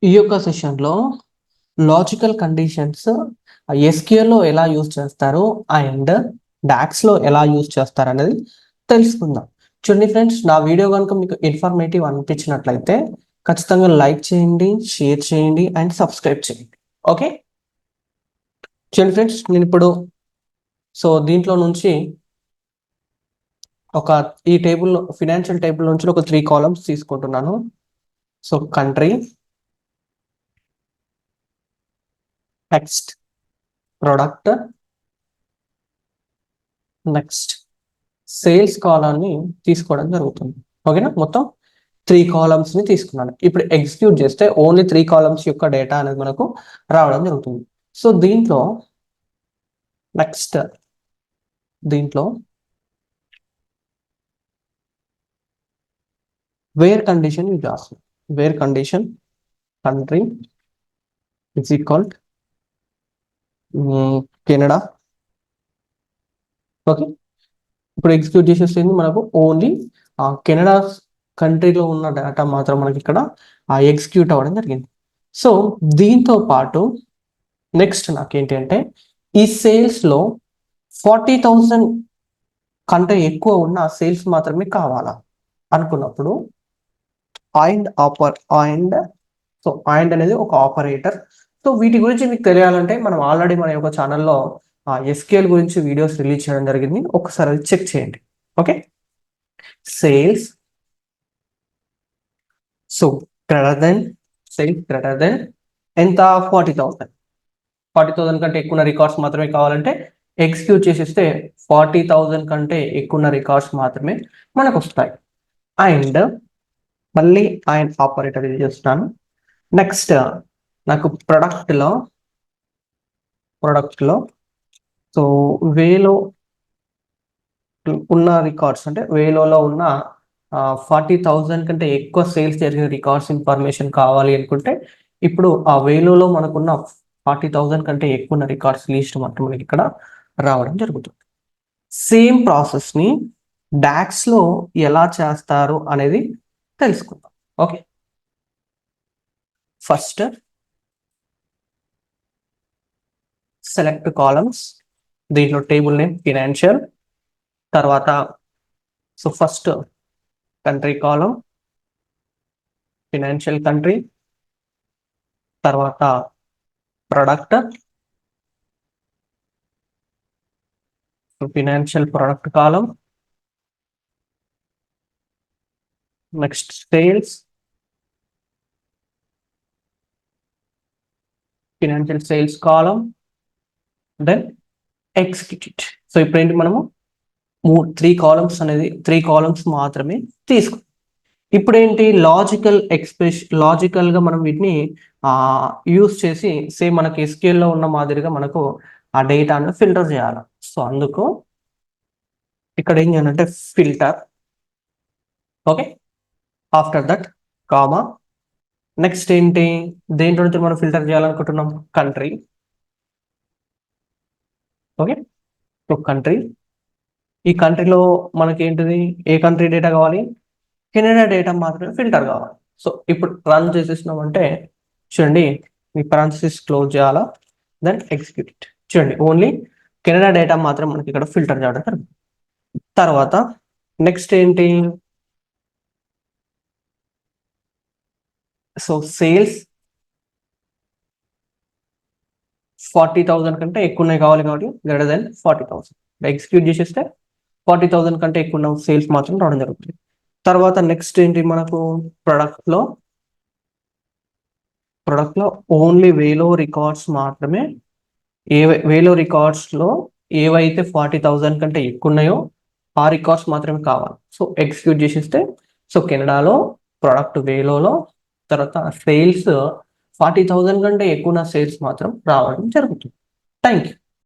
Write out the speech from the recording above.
ఈ యొక్క సెషన్లో లాజికల్ కండిషన్స్ ఎస్క్యూఎల్లో ఎలా యూజ్ చేస్తారు అండ్ డాక్స్లో ఎలా యూజ్ చేస్తారు అనేది తెలుసుకుందాం. చూడండి ఫ్రెండ్స్, నా వీడియో కనుక మీకు ఇన్ఫర్మేటివ్ అనిపించినట్లయితే ఖచ్చితంగా లైక్ చేయండి, షేర్ చేయండి అండ్ సబ్స్క్రైబ్ చేయండి. ఓకే, చూడండి ఫ్రెండ్స్, నేను ఇప్పుడు దీంట్లో నుంచి ఈ టేబుల్ ఫినాన్షియల్ టేబుల్ నుంచి ఒక 3 కాలమ్స్ తీసుకుంటున్నాను. Country, text, product, next sales కాలాన్ని తీసుకోవడం జరుగుతుంది. ఓకేనా, మొత్తం 3 కాలమ్స్ ని తీసుకున్నాను. ఇప్పుడు ఎగ్జిక్యూట్ చేస్తే ఓన్లీ 3 కాలమ్స్ యొక్క డేటా అనేది మనకు రావడం జరుగుతుంది. దీంట్లో వేర్ కండిషన్ యూజ్ చేస్తాం. Where condition country is equal Canada. Okay, ఇప్పుడు ఎగ్జిక్యూట్ చేసేసింది మనకు ఓన్లీ కెనడా కంట్రీలో ఉన్న డేటా మాత్రం మనకి ఇక్కడ ఎగ్జిక్యూట్ అవ్వడం జరిగింది. దీంతో పాటు నెక్స్ట్ నాకేంటి అంటే ఈ సేల్స్లో 40,000 కంటే ఎక్కువ ఉన్న సేల్స్ మాత్రమే కావాలా అనుకున్నప్పుడు అండ్ అనేది ఒక ఆపరేటర్. వీటి గురించి మీకు తెలియాలంటే మనం ఆల్రెడీ మన యొక్క ఛానల్లో ఎస్క్యూఎల్ గురించి వీడియోస్ రిలీజ్ చేయడం జరిగింది. ఒకసారి అది చెక్ చేయండి. ఓకే, సేల్స్ గ్రేటర్ దెన్ ఎంత 40,000 కంటే ఎక్కువ రికార్డ్స్ మాత్రమే కావాలంటే ఎగ్జిక్యూట్ చేసేస్తే 40,000 కంటే ఎక్కువ రికార్డ్స్ మాత్రమే మనకు వస్తాయి. అండ్ మళ్ళీ ఆపరేటర్ ఇది చేస్తున్నాను. నెక్స్ట్ నాకు ప్రొడక్ట్లో వేలో ఉన్న రికార్డ్స్ అంటే వేలో ఉన్న 40,000 కంటే ఎక్కువ సేల్స్ జరిగిన రికార్డ్స్ ఇన్ఫర్మేషన్ కావాలి అనుకుంటే ఇప్పుడు ఆ వేలో మనకున్న 40,000 కంటే ఎక్కువ రికార్డ్స్ లిస్ట్ మాత్రం మనకి ఇక్కడ రావడం జరుగుతుంది. సేమ్ ప్రాసెస్ ని డాక్స్ లో ఎలా చేస్తారు అనేది తెలుసుకుందాం. ఓకే, ఫస్ట్ సెలెక్ట్ కాలమ్స్, దీంట్లో టేబుల్ నేమ్ ఫినాన్షియల్, తర్వాత ఫస్ట్ కంట్రీ కాలం ఫినాన్షియల్ కంట్రీ, తర్వాత ప్రొడక్ట్ ఫినాన్షియల్ ప్రొడక్ట్ కాలం, నెక్స్ట్ సేల్స్ ఫినాన్షియల్ సేల్స్ కాలం, దెన్ ఎగ్జిక్యూట్. ఇప్పుడు ఏంటి, మనము 3 కాలమ్స్ మాత్రమే తీసుకుంటాం. ఇప్పుడు ఏంటి, లాజికల్ గా మనం వీటిని యూస్ చేసి సేమ్ మనకి ఎస్క్యూఎల్ లో ఉన్న మాదిరిగా మనకు ఆ డేటాను ఫిల్టర్ చేయాలి. అందుకు ఇక్కడ ఏం చేయాలంటే filter, okay, after that comma, next ఏంటి, దేంట్లో నుంచి మనం ఫిల్టర్ చేయాలనుకుంటున్నాం, కంట్రీ. ఓకే, కంట్రీ, ఈ కంట్రీలో మనకి ఏంటిది, ఏ కంట్రీ డేటా కావాలి, కెనడా డేటా మాత్రమే ఫిల్టర్ కావాలి. ఇప్పుడు రన్ చేసేసినాం అంటే చూడండి, మీ పారాంథసిస్ క్లోజ్ చేయాలా, దెన్ ఎగ్జిక్యూట్. చూడండి, ఓన్లీ కెనడా డేటా మాత్రం మనకి ఇక్కడ ఫిల్టర్ చేయడం జరుగుతుంది. తర్వాత నెక్స్ట్ ఏంటి, సేల్స్ 40,000 కంటే ఎక్కువ ఉన్నాయి కావాలి కాబట్టి గ్రేటర్ దెన్ 40,000 ఎగ్జిక్యూట్ చేసేస్తే 40,000 కంటే ఎక్కువ ఉన్న సేల్స్ మాత్రం రావడం జరుగుతుంది. తర్వాత నెక్స్ట్ ఏంటి, మనకు ప్రొడక్ట్ లో ఓన్లీ వేలో రికార్డ్స్ మాత్రమే, వేలో రికార్డ్స్ లో ఏవైతే 40,000 కంటే ఎక్కువ ఉన్నాయో ఆ రికార్డ్స్ మాత్రమే కావాలి. ఎగ్జిక్యూట్ చేసేస్తే కెనడాలో ప్రొడక్ట్ వేలో, తర్వాత సేల్స్ 40,000 కంటే ఎక్కువ సేల్స్ మాత్రం రావడం జరుగుతుంది. Thank you.